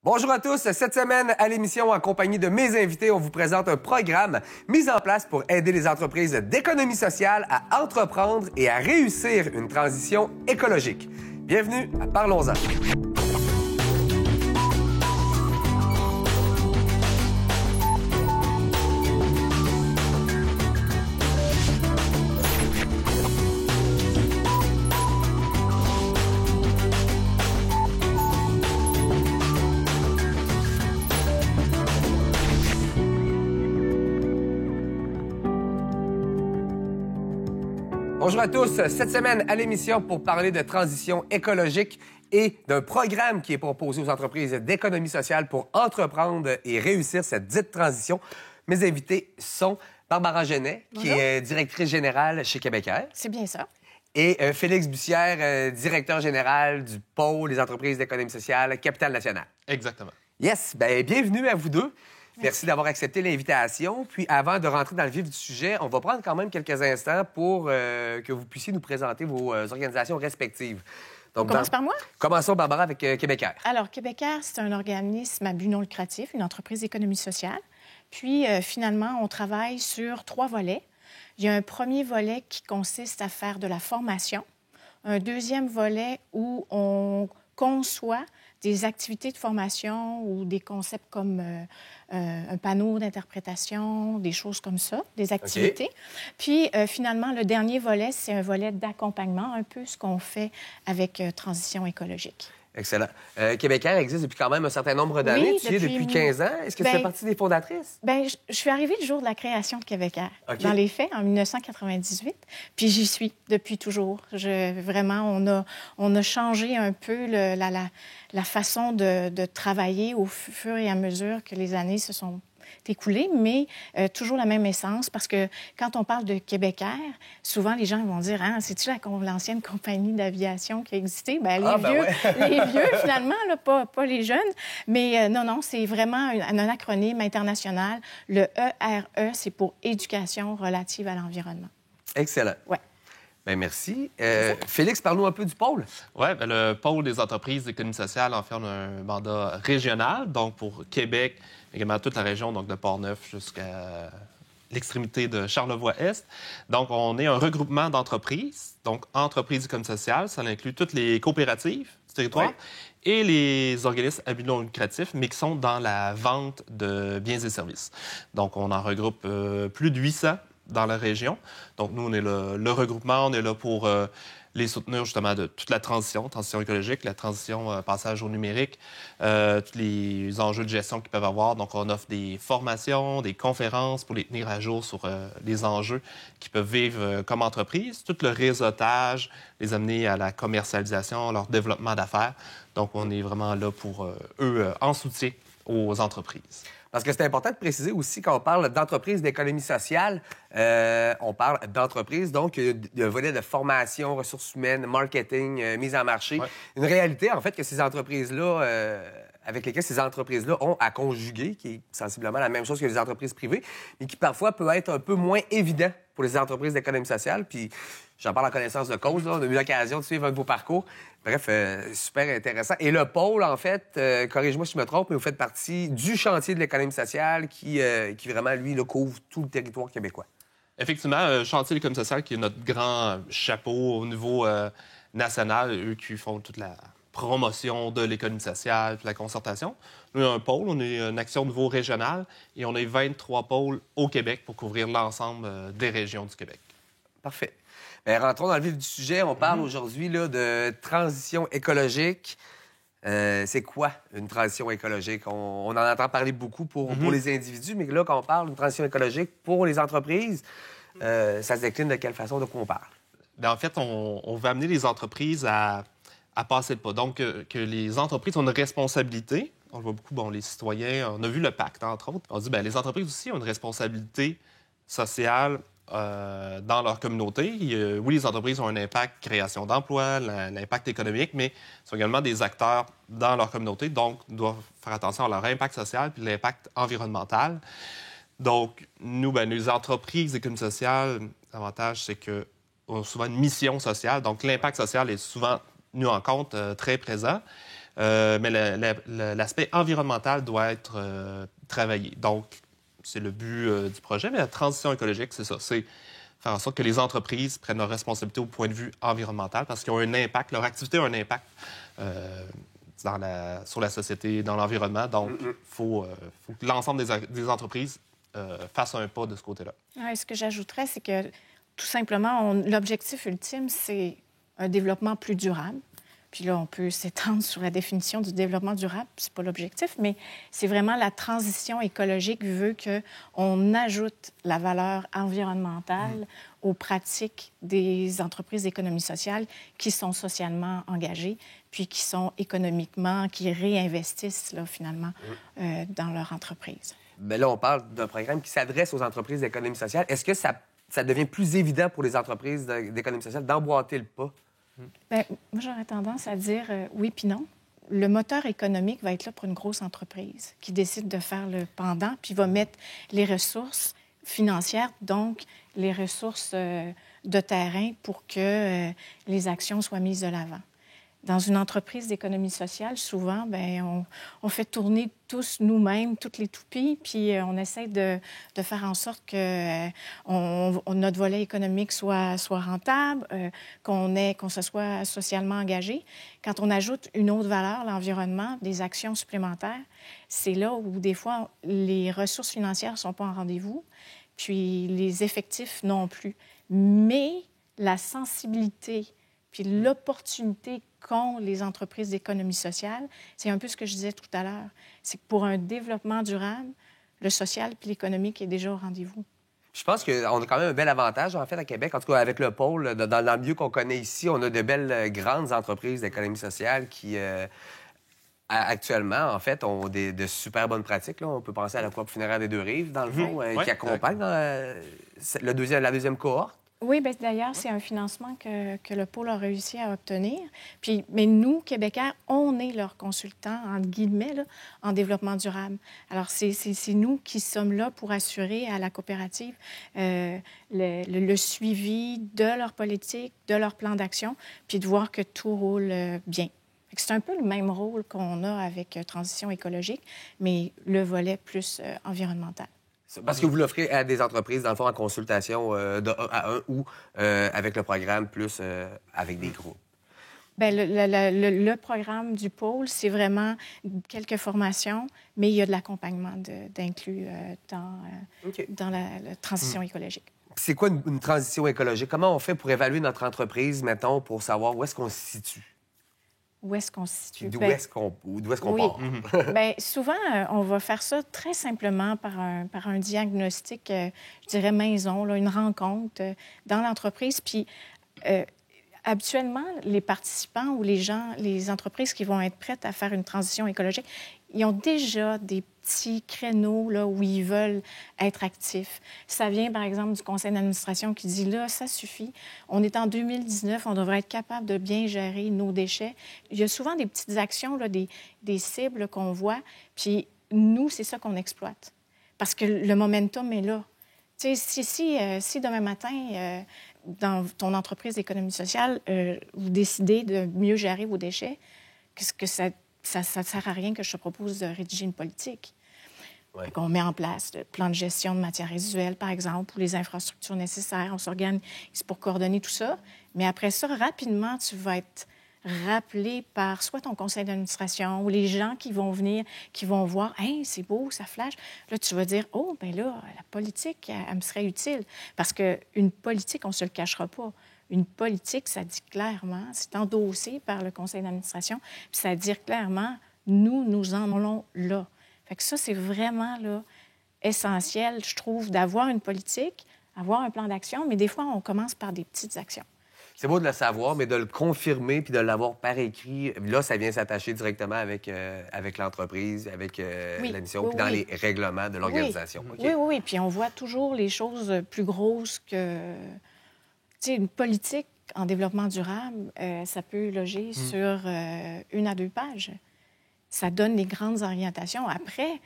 Bonjour à tous. Cette semaine, à l'émission, en compagnie de mes invités, on vous présente un programme mis en place pour aider les entreprises d'économie sociale à entreprendre et à réussir une transition écologique. Bienvenue à Parlons-en. Bonjour à tous. Cette semaine, à l'émission, pour parler de transition écologique et d'un programme qui est proposé aux entreprises d'économie sociale pour entreprendre et réussir cette dite transition. Mes invités sont Barbara Genet, qui est directrice générale chez Québécois. C'est bien ça. Et Félix Bussière, directeur général du pôle des entreprises d'économie sociale, Capital National. Exactement. Yes, bien, bienvenue à vous deux. Merci d'avoir accepté l'invitation. Puis, avant de rentrer dans le vif du sujet, on va prendre quand même quelques instants pour que vous puissiez nous présenter vos organisations respectives. Donc, on commence par moi? Commençons, Barbara, avec Québécois. Alors, Québécois, c'est un organisme à but non lucratif, une entreprise d'économie sociale. Puis, finalement, on travaille sur 3 volets. Il y a un premier volet qui consiste à faire de la formation. Un deuxième volet où on conçoit des activités de formation ou des concepts comme un panneau d'interprétation, des choses comme ça, des activités. Okay. Puis, finalement, le dernier volet, c'est un volet d'accompagnement, un peu ce qu'on fait avec Transition écologique. Excellent. Québécois existe depuis quand même un certain nombre d'années. Tu y es depuis 15 ans. Est-ce que tu fais partie des fondatrices? Bien, je suis arrivée le jour de la création de Québécois, dans les faits, en 1998. Puis j'y suis depuis toujours. Vraiment, on a changé un peu la façon de travailler au fur et à mesure que les années se sont écoulées, mais toujours la même essence, parce que quand on parle de Québécois, souvent les gens vont dire « Ah, c'est-tu l'ancienne compagnie d'aviation qui a existé? » Bien, les vieux, finalement, là, pas les jeunes. Mais non, c'est vraiment un acronyme international. Le ERE, c'est pour Éducation relative à l'environnement. Excellent. Oui. Bien, merci. Félix, parle-nous un peu du pôle. Oui, le pôle des entreprises d'économie sociale, en fait, on a un mandat régional, donc pour Québec, également toute la région, donc de Portneuf jusqu'à l'extrémité de Charlevoix-Est. Donc, on est un regroupement d'entreprises, donc entreprises d'économie sociale, ça inclut toutes les coopératives du territoire et les organismes à but non lucratif, mais qui sont dans la vente de biens et services. Donc, on en regroupe plus de 800 dans la région. Donc, nous, on est le regroupement, on est là pour les soutenir justement de toute la transition écologique, la transition passage au numérique, tous les enjeux de gestion qu'ils peuvent avoir. Donc, on offre des formations, des conférences pour les tenir à jour sur les enjeux qu'ils peuvent vivre comme entreprise, tout le réseautage, les amener à la commercialisation, leur développement d'affaires. Donc, on est vraiment là pour eux en soutien aux entreprises. Parce que c'est important de préciser aussi, quand on parle d'entreprise d'économie sociale, on parle d'entreprise, donc d'un volet de formation, ressources humaines, marketing, mise en marché. Ouais. Une réalité, en fait, que ces entreprises-là, avec lesquelles ces entreprises-là ont à conjuguer, qui est sensiblement la même chose que les entreprises privées, mais qui parfois peut être un peu moins évident pour les entreprises d'économie sociale. Puis j'en parle en connaissance de cause, là. On a eu l'occasion de suivre un de vos parcours. Bref, super intéressant. Et le pôle, en fait, corrige-moi si je me trompe, mais vous faites partie du chantier de l'économie sociale qui vraiment, lui, là, couvre tout le territoire québécois. Effectivement, chantier de l'économie sociale qui est notre grand chapeau au niveau national, eux qui font toute la promotion de l'économie sociale, puis la concertation. Nous, on a un pôle, on est une action au niveau régional et on a 23 pôles au Québec pour couvrir l'ensemble des régions du Québec. Parfait. Bien, rentrons dans le vif du sujet. On parle aujourd'hui là, de transition écologique. C'est quoi une transition écologique? On en entend parler beaucoup pour les individus, mais là, quand on parle d'une transition écologique pour les entreprises, ça se décline de quelle façon? De quoi on parle? Bien, en fait, on veut amener les entreprises à passer le pas. Donc, que les entreprises ont une responsabilité. On le voit beaucoup, les citoyens, on a vu le pacte, entre autres. On dit, bien, les entreprises aussi ont une responsabilité sociale dans leur communauté. Oui, les entreprises ont un impact création d'emplois, l'impact économique, mais sont également des acteurs dans leur communauté, donc doivent faire attention à leur impact social puis l'impact environnemental. Donc, nous, les entreprises d'économie sociale, l'avantage, c'est qu'on a souvent une mission sociale, donc l'impact social est souvent tenu en compte, très présent. mais l'aspect environnemental doit être travaillé. Donc, c'est le but du projet, mais la transition écologique, c'est ça. C'est faire en sorte que les entreprises prennent leurs responsabilités au point de vue environnemental parce qu'ils ont un impact, leur activité a un impact sur la société, dans l'environnement. Donc, il faut que l'ensemble des entreprises fassent un pas de ce côté-là. Ouais, ce que j'ajouterais, c'est que tout simplement, l'objectif ultime, c'est un développement plus durable. Puis là, on peut s'étendre sur la définition du développement durable. C'est pas l'objectif, mais c'est vraiment la transition écologique veut qu'on ajoute la valeur environnementale aux pratiques des entreprises d'économie sociale qui sont socialement engagées, puis qui sont économiquement, qui réinvestissent là, finalement dans leur entreprise. Bien là, on parle d'un programme qui s'adresse aux entreprises d'économie sociale. Est-ce que ça devient plus évident pour les entreprises d'économie sociale d'emboîter le pas? Bien, moi, j'aurais tendance à dire oui puis non. Le moteur économique va être là pour une grosse entreprise qui décide de faire le pendant, puis va mettre les ressources financières, donc les ressources de terrain pour que les actions soient mises de l'avant. Dans une entreprise d'économie sociale, souvent, bien, on fait tourner tous nous-mêmes, toutes les toupies, puis on essaie de faire en sorte que notre volet économique soit rentable, qu'on se soit socialement engagé. Quand on ajoute une autre valeur, l'environnement, des actions supplémentaires, c'est là où, des fois, les ressources financières ne sont pas en rendez-vous, puis les effectifs non plus. Mais la sensibilité puis l'opportunité qu'ont les entreprises d'économie sociale, c'est un peu ce que je disais tout à l'heure. C'est que pour un développement durable, le social puis l'économique est déjà au rendez-vous. Je pense qu'on a quand même un bel avantage, en fait, à Québec. En tout cas, avec le pôle, dans le milieu qu'on connaît ici, on a de belles grandes entreprises d'économie sociale qui, actuellement, en fait, ont de super bonnes pratiques. Là. On peut penser à la Coop funéraire des Deux-Rives, dans le fond, qui accompagne dans la deuxième cohorte. Oui, bien, d'ailleurs, c'est un financement que le pôle a réussi à obtenir. Mais nous, Québécois, on est leurs consultants, entre guillemets, là, en développement durable. Alors, c'est nous qui sommes là pour assurer à la coopérative le suivi de leur politique, de leur plan d'action, puis de voir que tout roule bien. C'est un peu le même rôle qu'on a avec Transition écologique, mais le volet plus environnemental. Parce que vous l'offrez à des entreprises, dans le fond, en consultation de 1 à 1 ou avec le programme plus avec des groupes? Bien, le programme du pôle, c'est vraiment quelques formations, mais il y a de l'accompagnement d'inclus dans la transition écologique. C'est quoi une transition écologique? Comment on fait pour évaluer notre entreprise, mettons, pour savoir où est-ce qu'on se situe? Où est-ce qu'on se situe? D'où est-ce qu'on part? Bien, souvent, on va faire ça très simplement par un diagnostic, je dirais maison, là, une rencontre dans l'entreprise. Puis, habituellement, les participants ou les entreprises qui vont être prêtes à faire une transition écologique, ils ont déjà des petits créneaux là, où ils veulent être actifs. Ça vient, par exemple, du conseil d'administration qui dit, là, ça suffit. On est en 2019, on devrait être capable de bien gérer nos déchets. Il y a souvent des petites actions, là, des cibles qu'on voit, puis nous, c'est ça qu'on exploite. Parce que le momentum est là. Tu sais, si demain matin, dans ton entreprise d'économie sociale, vous décidez de mieux gérer vos déchets, qu'est-ce que ça ne sert à rien que je te propose de rédiger une politique. Ouais. On met en place le plan de gestion de matières résiduelles, par exemple, ou les infrastructures nécessaires. On s'organise pour coordonner tout ça. Mais après ça, rapidement, tu vas être rappelé par soit ton conseil d'administration ou les gens qui vont venir, qui vont voir « Hey, c'est beau, ça flash ». Là, tu vas dire « Oh, bien là, la politique, elle me serait utile. » Parce qu'une politique, on ne se le cachera pas. Une politique, ça dit clairement, c'est endossé par le conseil d'administration, puis ça dit clairement, nous en allons là. Fait que ça, c'est vraiment là, essentiel, je trouve, d'avoir une politique, avoir un plan d'action, mais des fois, on commence par des petites actions. C'est beau de le savoir, mais de le confirmer puis de l'avoir par écrit, là, ça vient s'attacher directement avec l'entreprise, avec la mission, puis dans les règlements de l'organisation. Oui. Okay. Oui. Puis on voit toujours les choses plus grosses que... Tu sais, une politique en développement durable, ça peut loger sur 1 à 2 pages. Ça donne les grandes orientations. Après,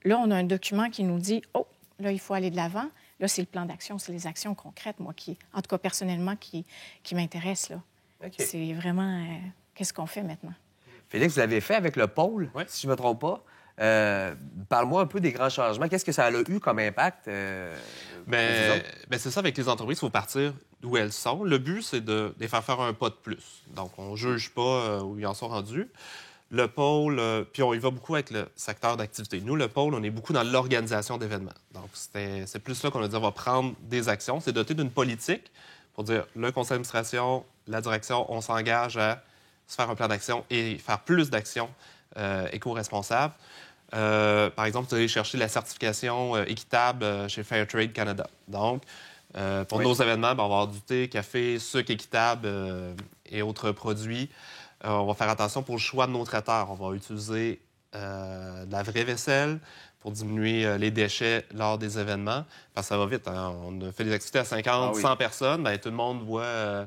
là, on a un document qui nous dit « Oh, là, il faut aller de l'avant. » Là, c'est le plan d'action, c'est les actions concrètes, moi, en tout cas personnellement, qui m'intéressent. Là. Okay. C'est vraiment qu'est-ce qu'on fait maintenant. Félix, vous l'avez fait avec le pôle, si je ne me trompe pas. Parle-moi un peu des grands changements. Qu'est-ce que ça a eu comme impact? C'est ça, avec les entreprises, il faut partir d'où elles sont. Le but, c'est de les faire un pas de plus. Donc, on ne juge pas où ils en sont rendus. Le pôle, puis on y va beaucoup avec le secteur d'activité. Nous, le pôle, on est beaucoup dans l'organisation d'événements. Donc, c'est plus là qu'on a dit on va prendre des actions. C'est doté d'une politique pour dire le conseil d'administration, la direction, on s'engage à se faire un plan d'action et faire plus d'actions éco-responsables. Par exemple, vous allez chercher la certification équitable chez Fairtrade Canada. Donc, pour nos événements, on va avoir du thé, café, sucre équitable et autres produits. On va faire attention pour le choix de nos traiteurs. On va utiliser de la vraie vaisselle pour diminuer les déchets lors des événements. Parce que ça va vite. Hein? On a fait des activités à 50, 100 personnes. Tout le monde voit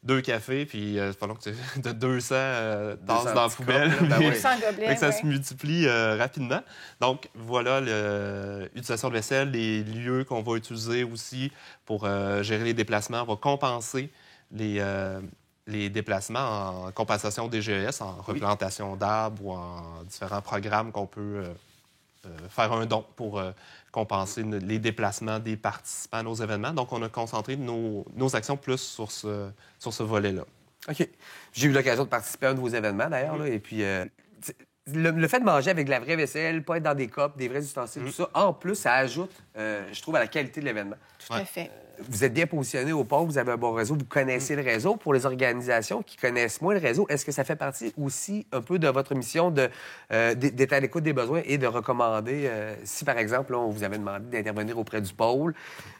2 cafés, puis c'est pas long que tu as 200 tasses dans la poubelle. 200 gobelets, ça se multiplie rapidement. Donc, voilà l'utilisation de vaisselle, les lieux qu'on va utiliser aussi pour gérer les déplacements. On va compenser les déplacements en compensation des GES, en replantation d'arbres ou en différents programmes qu'on peut faire un don pour compenser les déplacements des participants à nos événements. Donc, on a concentré nos actions plus sur ce volet-là. OK. J'ai eu l'occasion de participer à un de vos événements, d'ailleurs, là, et puis... Le fait de manger avec de la vraie vaisselle, pas être dans des copes, des vrais ustensiles, tout ça, en plus, ça ajoute, je trouve, à la qualité de l'événement. Tout à fait. Vous êtes bien positionné au pôle, vous avez un bon réseau, vous connaissez le réseau. Pour les organisations qui connaissent moins le réseau, est-ce que ça fait partie aussi un peu de votre mission d'être à l'écoute des besoins et de recommander, si par exemple, là, on vous avait demandé d'intervenir auprès du pôle,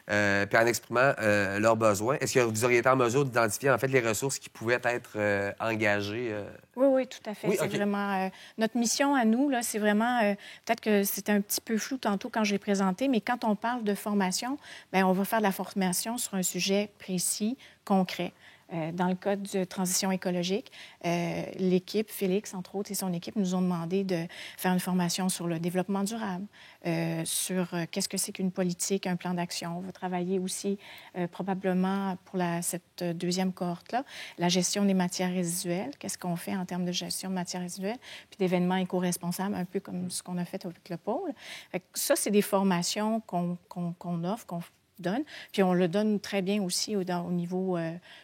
puis en exprimant leurs besoins, est-ce que vous auriez été en mesure d'identifier en fait les ressources qui pouvaient être engagées? Oui, tout à fait. Oui, c'est vraiment notre mission à nous, là, c'est vraiment, peut-être que c'était un petit peu flou tantôt quand je l'ai présenté, mais quand on parle de formation, bien, on va faire de la formation sur un sujet précis, concret. Dans le cas de transition écologique, l'équipe, Félix, entre autres, et son équipe nous ont demandé de faire une formation sur le développement durable, sur qu'est-ce que c'est qu'une politique, un plan d'action. On va travailler aussi, probablement pour cette deuxième cohorte-là, la gestion des matières résiduelles. Qu'est-ce qu'on fait en termes de gestion de matières résiduelles, puis d'événements éco-responsables, un peu comme ce qu'on a fait avec le pôle. Fait que ça, c'est des formations qu'on offre, qu'on donne. Puis on le donne très bien aussi au niveau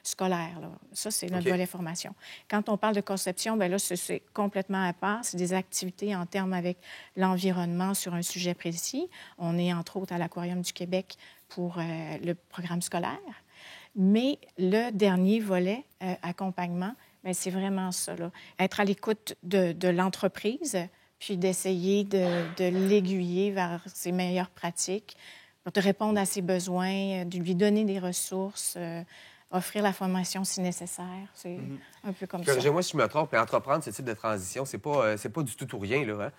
scolaire. Là. Ça, c'est notre volet formation. Quand on parle de conception, bien là, c'est complètement à part. C'est des activités en termes avec l'environnement sur un sujet précis. On est, entre autres, à l'Aquarium du Québec pour le programme scolaire. Mais le dernier volet, accompagnement, bien, c'est vraiment ça. Là. Être à l'écoute de l'entreprise, puis d'essayer de l'aiguiller vers ses meilleures pratiques, de répondre à ses besoins, de lui donner des ressources, offrir la formation si nécessaire. C'est un peu comme ça. Corrigez-moi si je me trompe, mais entreprendre ce type de transition, c'est pas du tout ou rien, là. Hein?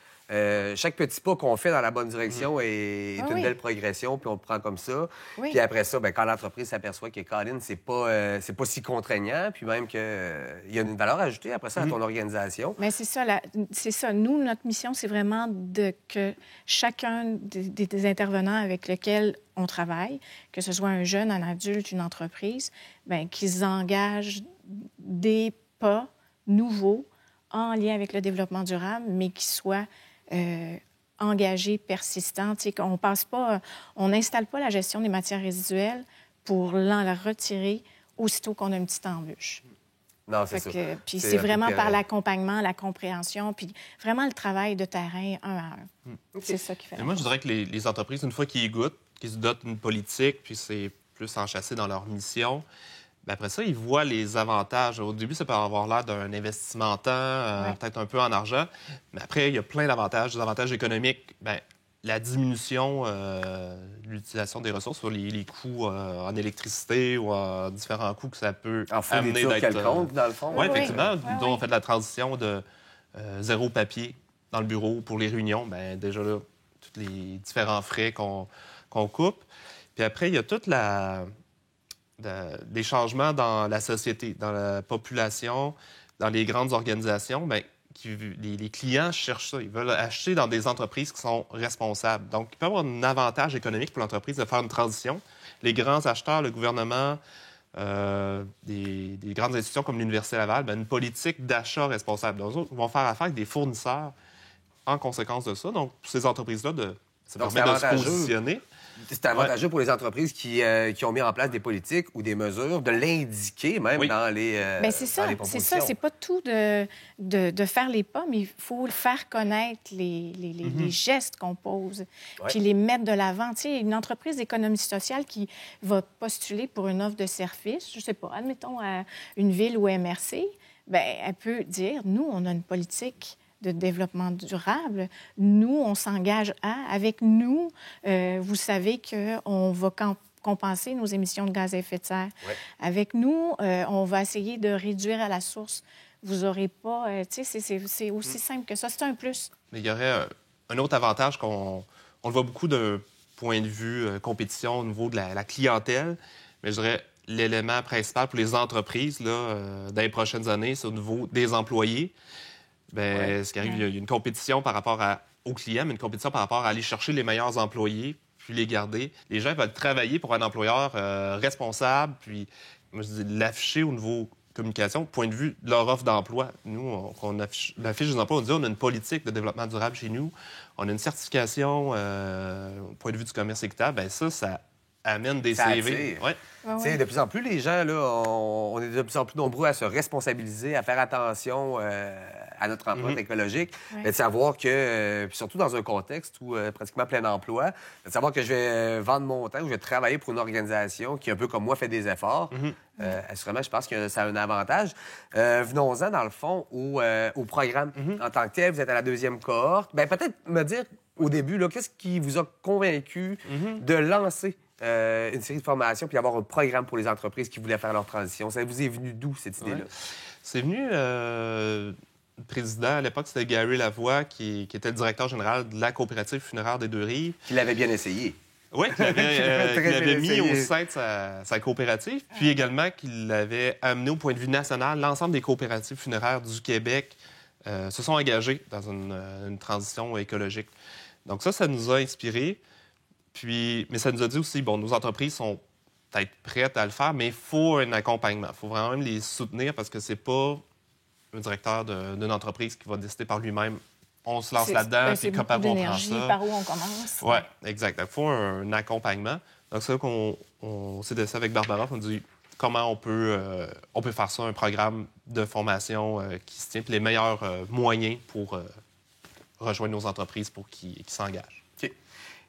Chaque petit pas qu'on fait dans la bonne direction est une belle progression, puis on le prend comme ça. Oui. Puis après ça, bien, quand l'entreprise s'aperçoit que, Colin, c'est pas si contraignant, puis même qu'il y a une valeur ajoutée après ça à ton organisation. Mais c'est ça. Nous, notre mission, c'est vraiment que chacun des intervenants avec lesquels on travaille, que ce soit un jeune, un adulte, une entreprise, bien, qu'ils engagent des pas nouveaux en lien avec le développement durable, mais qui soient engagés, persistants. On n'installe pas la gestion des matières résiduelles pour la retirer aussitôt qu'on a une petite embûche. Non, c'est ça. Puis c'est vraiment par l'accompagnement, la compréhension, puis vraiment le travail de terrain un à un. C'est ça qui fait. Et moi, je dirais que les entreprises, une fois qu'ils y goûtent, qu'ils se dotent d'une politique, puis c'est plus enchâssé dans leur mission, bien après ça, ils voient les avantages. Au début, ça peut avoir l'air d'un investissement en temps, peut-être un peu en argent, mais après, il y a plein d'avantages. Des avantages économiques, bien, la diminution de l'utilisation des ressources sur les coûts en électricité ou en différents coûts que ça peut amener d'être... quelconque, dans le fond. Oui, effectivement. Nous, on fait de la transition de zéro papier dans le bureau pour les réunions. Bien, déjà là, tous les différents frais qu'on coupe. Puis après, il y a toute des changements dans la société, dans la population, dans les grandes organisations. Bien, les clients cherchent ça. Ils veulent acheter dans des entreprises qui sont responsables. Donc, il peut y avoir un avantage économique pour l'entreprise de faire une transition. Les grands acheteurs, le gouvernement, des grandes institutions comme l'Université Laval, une politique d'achat responsable. Donc, eux vont faire affaire avec des fournisseurs en conséquence de ça. Donc, pour ces entreprises-là, ça permet de se positionner. C'est avantageux pour les entreprises qui ont mis en place des politiques ou des mesures, de l'indiquer même dans les c'est ça, c'est pas tout de faire les pas, mais il faut faire connaître les gestes qu'on pose, puis les mettre de l'avant. Tu sais, une entreprise d'économie sociale qui va postuler pour une offre de service, je sais pas, admettons à une ville ou MRC, elle peut dire, nous, on a une politique de développement durable. Nous, on s'engage avec nous, vous savez qu'on va compenser nos émissions de gaz à effet de serre. Ouais. Avec nous, on va essayer de réduire à la source. Vous n'aurez pas... tu sais, c'est aussi simple que ça. C'est un plus. Mais il y aurait un autre avantage on le voit beaucoup d'un point de vue compétition au niveau de la clientèle, mais je dirais l'élément principal pour les entreprises dans les prochaines années, c'est au niveau des employés. Ce qui arrive, il y a une compétition par rapport aux clients, mais une compétition par rapport à aller chercher les meilleurs employés, puis les garder. Les gens veulent travailler pour un employeur responsable, puis moi, je dis l'afficher au niveau communication, point de vue de leur offre d'emploi. Nous, on affiche des emplois, on dit on a une politique de développement durable chez nous, on a une certification au point de vue du commerce équitable. Ça amène des CV. De plus en plus, les gens, là, on est de plus en plus nombreux à se responsabiliser, à faire attention à notre empreinte écologique, de savoir que, puis surtout dans un contexte où pratiquement plein emploi, de savoir que je vais vendre mon temps, ou je vais travailler pour une organisation qui, un peu comme moi, fait des efforts. Assurément, je pense que ça a un avantage. Venons-en, dans le fond, au programme. En tant que tel, vous êtes à la 2e cohorte. Peut-être me dire, au début, là, qu'est-ce qui vous a convaincu de lancer une série de formations puis avoir un programme pour les entreprises qui voulaient faire leur transition? Ça vous est venu d'où, cette idée-là? C'est venu... Le président, à l'époque, c'était Gary Lavoie, qui était le directeur général de la coopérative funéraire des Deux-Rives. Qui l'avait bien essayé. Oui, qu'il l'avait mis au sein de sa coopérative, puis également qu'il l'avait amené au point de vue national. L'ensemble des coopératives funéraires du Québec se sont engagées dans une transition écologique. Donc ça nous a inspirés. Mais ça nous a dit aussi, nos entreprises sont peut-être prêtes à le faire, mais il faut un accompagnement. Il faut vraiment les soutenir parce que c'est pas un directeur d'une entreprise qui va décider par lui-même. On se lance là-dedans, puis par où on prend ça. Par où on commence. Oui, exact. Il faut un accompagnement. Donc, c'est là qu'on s'est décidé avec Barbara. On dit comment on peut faire ça, un programme de formation qui se tient, puis les meilleurs moyens pour rejoindre nos entreprises pour qu'ils s'engagent. OK.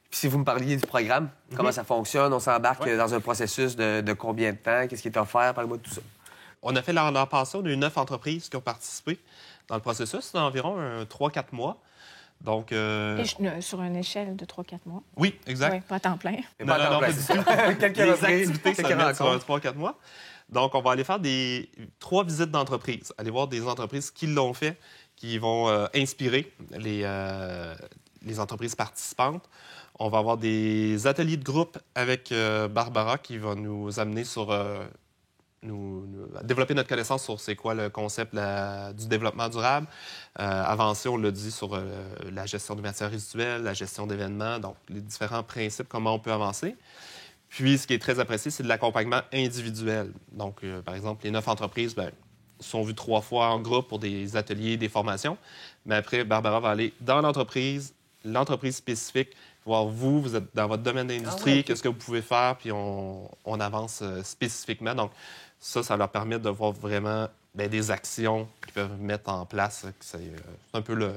Puis si vous me parliez du programme, comment ça fonctionne? On s'embarque dans un processus de combien de temps? Qu'est-ce qui est offert? Parlez-moi de tout ça. On a fait l'an passé, on a eu 9 entreprises qui ont participé dans le processus. C'est environ 3-4 mois. Donc, sur une échelle de 3-4 mois. Oui, exact. Oui, pas à temps plein. Non, pas du tout. Les activités se mettent sur 3-4 mois. Donc, on va aller faire 3 visites d'entreprise. Aller voir des entreprises qui l'ont fait, qui vont inspirer les entreprises participantes. On va avoir des ateliers de groupe avec Barbara qui va nous amener sur... développer notre connaissance sur c'est quoi le concept du développement durable. Avancer, on l'a dit, sur la gestion des matières résiduelles, la gestion d'événements, donc les différents principes, comment on peut avancer. Puis, ce qui est très apprécié, c'est de l'accompagnement individuel. Donc, par exemple, les 9 entreprises sont vues 3 fois en groupe pour des ateliers, des formations. Mais après, Barbara va aller dans l'entreprise spécifique, voir vous êtes dans votre domaine d'industrie, qu'est-ce que vous pouvez faire, puis on avance spécifiquement. Donc, ça leur permet de voir vraiment des actions qu'ils peuvent mettre en place. C'est un peu le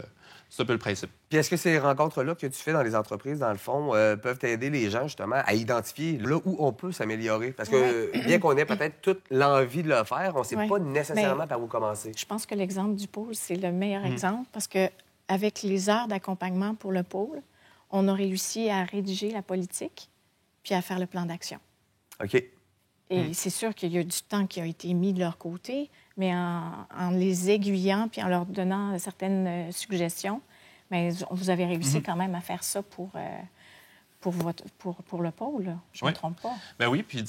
principe. Puis est-ce que ces rencontres-là que tu fais dans les entreprises, dans le fond, peuvent aider les gens, justement, à identifier là où on peut s'améliorer? Parce que bien qu'on ait peut-être toute l'envie de le faire, on ne sait pas nécessairement par où commencer. Je pense que l'exemple du pôle, c'est le meilleur exemple parce qu'avec les heures d'accompagnement pour le pôle, on a réussi à rédiger la politique puis à faire le plan d'action. OK. Et c'est sûr qu'il y a du temps qui a été mis de leur côté, mais en les aiguillant puis en leur donnant certaines suggestions, mais vous avez réussi quand même à faire ça pour le pôle. Je ne me trompe pas. Bien oui, puis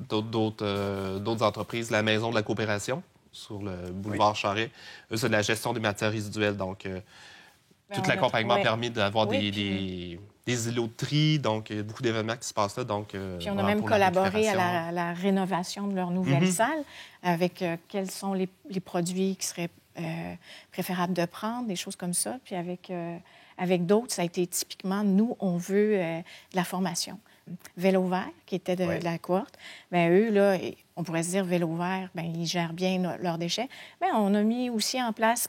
d'autres entreprises, la Maison de la coopération sur le boulevard Charest, eux, c'est de la gestion des matières résiduelles. Donc, tout l'accompagnement a permis d'avoir des des îlots de tri, donc il y a beaucoup d'événements qui se passent là. Donc, puis on a même collaboré à la rénovation de leur nouvelle salle avec quels sont les produits qui seraient préférables de prendre, des choses comme ça. Puis avec d'autres, ça a été typiquement, nous, on veut de la formation. Vélo vert, qui était de la cohorte, bien, eux, là, on pourrait se dire Vélo vert, bien, ils gèrent bien leurs déchets. Bien, on a mis aussi en place,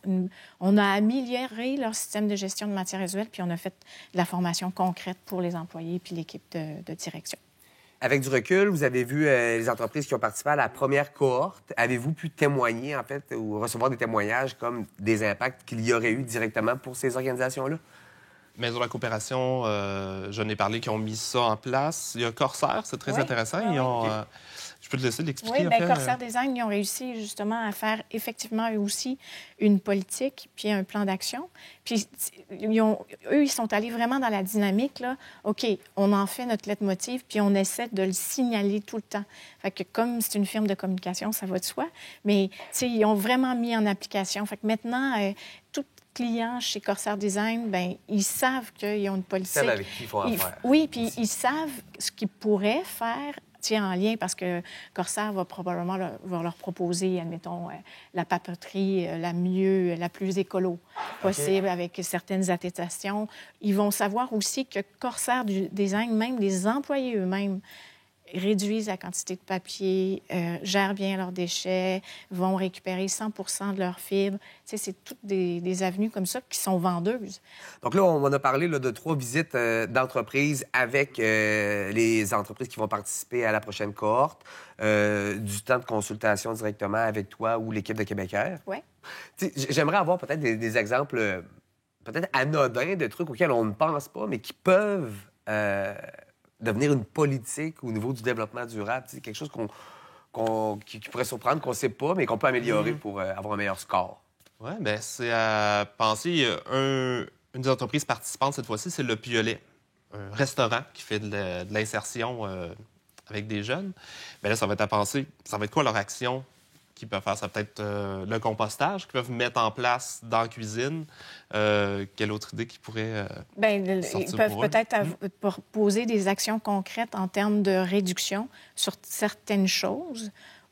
on a amélioré leur système de gestion de matières résiduelles, puis on a fait de la formation concrète pour les employés puis l'équipe de direction. Avec du recul, vous avez vu les entreprises qui ont participé à la première cohorte. Avez-vous pu témoigner, en fait, ou recevoir des témoignages comme des impacts qu'il y aurait eu directement pour ces organisations-là? Maison de la coopération, j'en ai parlé, qui ont mis ça en place. Il y a Corsair, c'est très intéressant. Ils ont, je peux te laisser l'expliquer. Oui, bien, Corsair Design, ils ont réussi justement à faire effectivement eux aussi une politique puis un plan d'action. Puis eux, ils sont allés vraiment dans la dynamique, là. OK, on en fait notre leitmotiv puis on essaie de le signaler tout le temps. Fait que comme c'est une firme de communication, ça va de soi. Mais, tu sais, ils ont vraiment mis en application. Fait que maintenant, tout clients chez Corsair Design, bien, ils savent qu'ils ont une politique. Ils savent avec qui il faut en faire. Oui, puis ils savent ce qu'ils pourraient faire en lien, parce que Corsair va probablement leur proposer, admettons, la papeterie la plus écolo possible, avec certaines attestations. Ils vont savoir aussi que Corsair Design, même les employés eux-mêmes, réduisent la quantité de papier, gèrent bien leurs déchets, vont récupérer 100 de leurs fibres. Tu sais, c'est toutes des avenues comme ça qui sont vendeuses. Donc là, on a parlé de 3 visites d'entreprises avec les entreprises qui vont participer à la prochaine cohorte, du temps de consultation directement avec toi ou l'équipe de Québécois. Oui. J'aimerais avoir peut-être des exemples peut-être anodins de trucs auxquels on ne pense pas, mais qui peuvent devenir une politique au niveau du développement durable. C'est quelque chose qui pourrait surprendre, qu'on ne sait pas, mais qu'on peut améliorer pour avoir un meilleur score. Oui, bien, c'est à penser. Une des entreprises participantes cette fois-ci, c'est Le Piolet, un restaurant qui fait de l'insertion avec des jeunes. Bien là, ça va être à penser, ça va être quoi leur action qu'ils peuvent faire? Ça peut être le compostage qu'ils peuvent mettre en place dans la cuisine. Quelle autre idée qui pourrait Bien, ils peuvent peut-être proposer des actions concrètes en termes de réduction sur certaines choses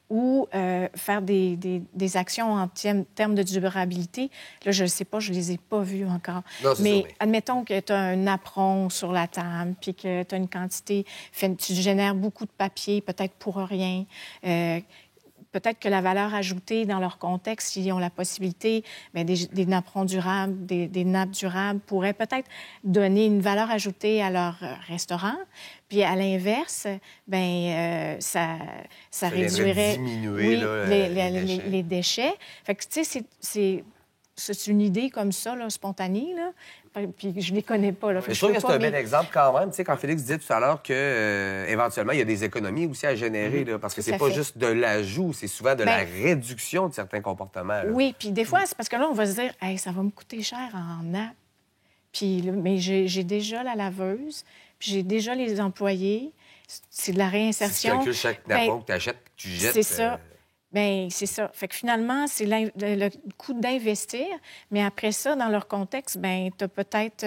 ou faire des actions en termes de durabilité. Là, je ne sais pas, je ne les ai pas vues encore. Non, mais admettons que tu as un apron sur la table, puis que tu as une quantité, tu génères beaucoup de papier, peut-être pour rien. Peut-être que la valeur ajoutée dans leur contexte, s'ils ont la possibilité, bien, des napperons durables, des nappes durables, pourraient peut-être donner une valeur ajoutée à leur restaurant. Puis à l'inverse, bien, ça réduirait diminuer, les déchets. Fait que, tu sais, c'est une idée comme ça, là, spontanée, là. Puis je ne les connais pas. Là. Je trouve que c'est un bel exemple quand même. Tu sais, quand Félix disait tout à l'heure qu'éventuellement, il y a des économies aussi à générer, là, parce que c'est pas juste de l'ajout, c'est souvent de la réduction de certains comportements. Là. Oui, puis des fois, c'est parce que là, on va se dire, hey, ça va me coûter cher en nappe. Puis, mais j'ai déjà la laveuse, puis j'ai déjà les employés. C'est de la réinsertion. Si tu calcules chaque napperon que tu achètes, que tu jettes. C'est ça. Bien, c'est ça. Fait que finalement, c'est le coût d'investir, mais après ça, dans leur contexte, bien, tu as peut-être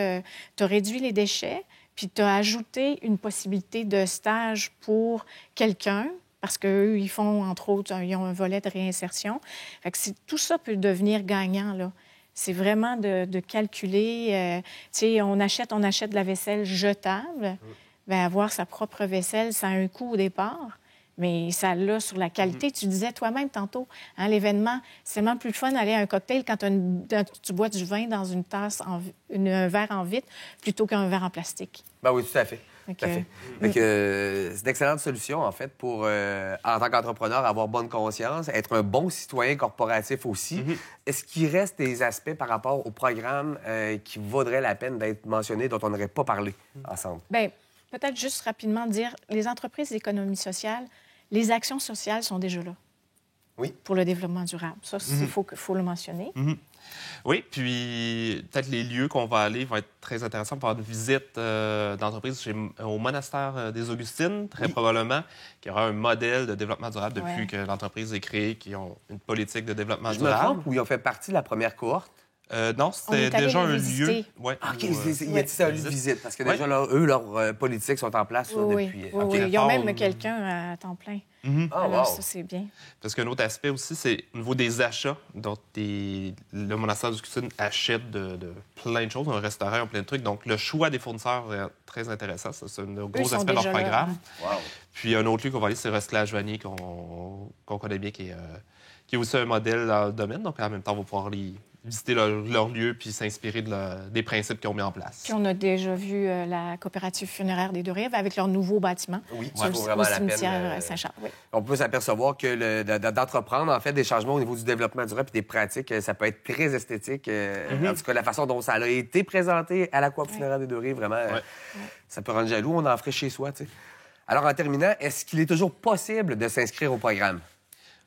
t'as réduit les déchets, puis tu as ajouté une possibilité de stage pour quelqu'un, parce qu'eux, ils font, entre autres, ils ont un volet de réinsertion. Fait que tout ça peut devenir gagnant, là. C'est vraiment de calculer. Tu sais, on achète de la vaisselle jetable. Bien, avoir sa propre vaisselle, ça a un coût au départ. Mais ça l'a sur la qualité. Tu disais toi-même tantôt, hein, l'événement, c'est vraiment plus fun d'aller à un cocktail quand tu bois du vin dans une tasse, un verre en vitre, plutôt qu'un verre en plastique. Ben oui, tout à fait. Tout à fait. C'est une excellente solution, en fait, pour, en tant qu'entrepreneur, avoir bonne conscience, être un bon citoyen corporatif aussi. Est-ce qu'il reste des aspects par rapport au programme qui vaudraient la peine d'être mentionnés, dont on n'aurait pas parlé ensemble? Bien, peut-être juste rapidement dire, les entreprises d'économie sociale, les actions sociales sont déjà là. Oui. Pour le développement durable. Ça, il faut le mentionner. Oui, puis peut-être les lieux qu'on va aller vont être très intéressants pour avoir une visite d'entreprise au monastère des Augustines, très probablement, qui aura un modèle de développement durable depuis que l'entreprise est créée, qui ont une politique de développement durable. Je me trompe, où ils ont fait partie de la première cohorte Non, c'était déjà un lieu. Ouais. OK, il y a ça, un lieu de visite, parce que déjà, eux, leurs politiques sont en place depuis... Oui, ils ont même quelqu'un à temps plein. Alors, ça, c'est bien. Parce qu'un autre aspect aussi, c'est au niveau des achats. Donc, le monastère du Cuisine achète de plein de choses, un restaurant, plein de trucs. Donc, le choix des fournisseurs est très intéressant. Ça, c'est un gros aspect de leur programme. Wow. Puis, un autre lieu qu'on va aller, c'est Recyclage Vanier, qu'on connaît bien, qui est aussi un modèle dans le domaine. Donc, en même temps, on va pouvoir visiter leur lieu puis s'inspirer des principes qu'ils ont mis en place. Puis on a déjà vu la coopérative funéraire des Deux-Rives avec leur nouveau bâtiment. Oui, ça vaut vraiment la peine. Saint-Charles. Oui. On peut s'apercevoir que d'entreprendre, en fait, des changements au niveau du développement durable et des pratiques, ça peut être très esthétique. En tout cas, la façon dont ça a été présenté à la coop funéraire des Deux-Rives, vraiment, ça peut rendre jaloux. On en ferait chez soi, tu sais. Alors, en terminant, est-ce qu'il est toujours possible de s'inscrire au programme?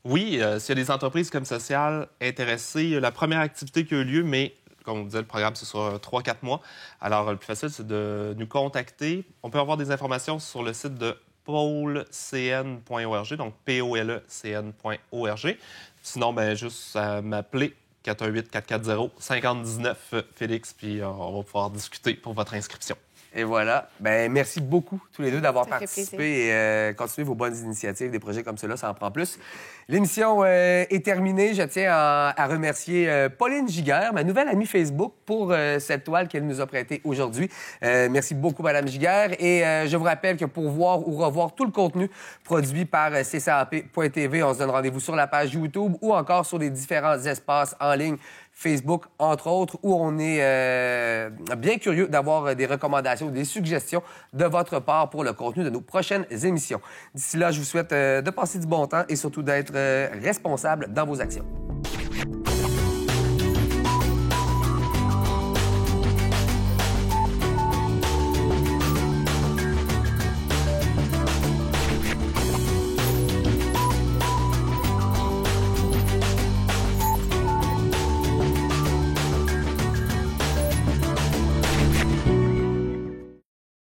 Oui, s'il y a des entreprises comme Sociales intéressées, la première activité qui a eu lieu, mais comme on disait, le programme, c'est sur 3-4 mois. Alors, le plus facile, c'est de nous contacter. On peut avoir des informations sur le site de polecn.org, donc polecn.org. Sinon, bien, juste à m'appeler 418-440-5019, Félix, puis on va pouvoir discuter pour votre inscription. Et voilà. Bien, merci beaucoup, tous les deux, d'avoir participé et continuez vos bonnes initiatives. Des projets comme ceux-là, ça en prend plus. L'émission est terminée. Je tiens à remercier Pauline Giguère, ma nouvelle amie Facebook, pour cette toile qu'elle nous a prêtée aujourd'hui. Merci beaucoup, Madame Giguère. Et je vous rappelle que pour voir ou revoir tout le contenu produit par ccap.tv, on se donne rendez-vous sur la page YouTube ou encore sur les différents espaces en ligne, Facebook, entre autres, où on est bien curieux d'avoir des recommandations, des suggestions de votre part pour le contenu de nos prochaines émissions. D'ici là, je vous souhaite de passer du bon temps et surtout d'être responsable dans vos actions.